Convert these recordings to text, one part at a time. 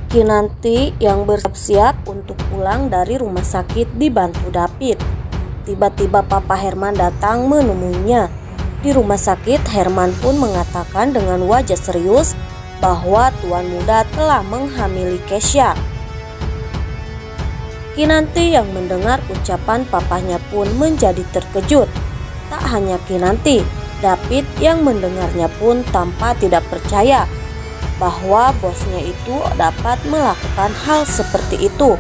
Kinanti yang bersiap-siap untuk pulang dari rumah sakit dibantu David. Tiba-tiba Papa Herman datang menemuinya. Di rumah sakit, Herman pun mengatakan dengan wajah serius bahwa tuan muda telah menghamili Kesha. Kinanti yang mendengar ucapan papahnya pun menjadi terkejut. Tak hanya Kinanti, David yang mendengarnya pun tampak tidak percaya bahwa bosnya itu dapat melakukan hal seperti itu.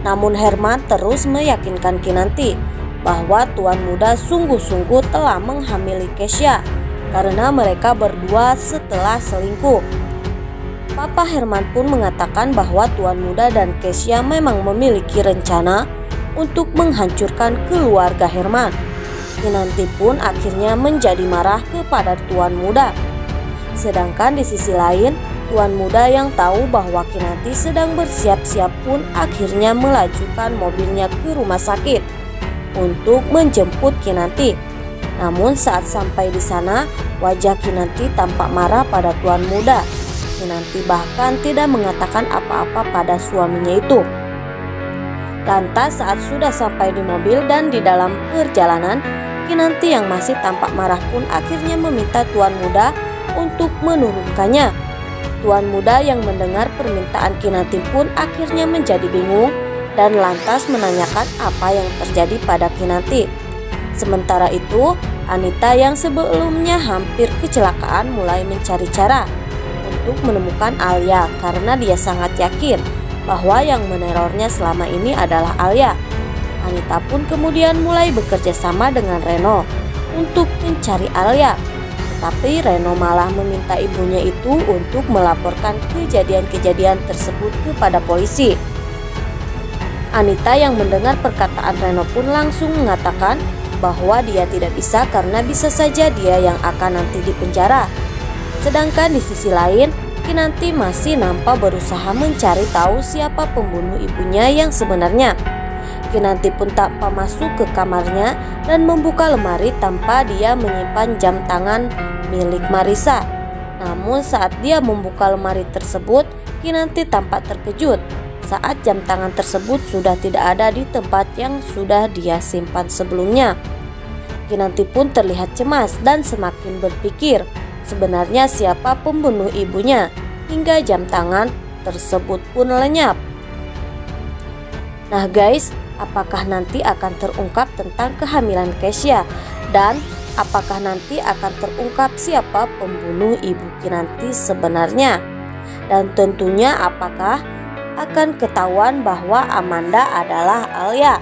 Namun Herman terus meyakinkan Kinanti bahwa tuan muda sungguh-sungguh telah menghamili Kesha karena mereka berdua setelah selingkuh. Papa Herman pun mengatakan bahwa tuan muda dan Kesha memang memiliki rencana untuk menghancurkan keluarga Herman. Kinanti pun akhirnya menjadi marah kepada tuan muda. Sedangkan di sisi lain, tuan muda yang tahu bahwa Kinanti sedang bersiap-siap pun akhirnya melajukan mobilnya ke rumah sakit untuk menjemput Kinanti. Namun saat sampai di sana, wajah Kinanti tampak marah pada tuan muda. Kinanti bahkan tidak mengatakan apa-apa pada suaminya itu. Lantas saat sudah sampai di mobil dan di dalam perjalanan, Kinanti yang masih tampak marah pun akhirnya meminta tuan muda untuk menurunkannya. Tuan muda yang mendengar permintaan Kinanti pun akhirnya menjadi bingung dan lantas menanyakan apa yang terjadi pada Kinanti. Sementara itu, Anita yang sebelumnya hampir kecelakaan mulai mencari cara untuk menemukan Alia karena dia sangat yakin bahwa yang menerornya selama ini adalah Alia. Anita pun kemudian mulai bekerja sama dengan Reno untuk mencari Alia. Tetapi Reno malah meminta ibunya itu untuk melaporkan kejadian-kejadian tersebut kepada polisi. Anita yang mendengar perkataan Reno pun langsung mengatakan bahwa dia tidak bisa karena bisa saja dia yang akan nanti dipenjara. Sedangkan di sisi lain, Kinanti masih nampak berusaha mencari tahu siapa pembunuh ibunya yang sebenarnya. Kinanti pun tanpa masuk ke kamarnya dan membuka lemari tanpa dia menyimpan jam tangan milik Marissa. Namun saat dia membuka lemari tersebut, Kinanti tampak terkejut saat jam tangan tersebut sudah tidak ada di tempat yang sudah dia simpan sebelumnya. Kinanti pun terlihat cemas dan semakin berpikir sebenarnya siapa pembunuh ibunya hingga jam tangan tersebut pun lenyap. Nah guys, apakah nanti akan terungkap tentang kehamilan Kesha dan apakah nanti akan terungkap siapa pembunuh ibu Kinanti sebenarnya? Dan tentunya apakah akan ketahuan bahwa Amanda adalah Alia?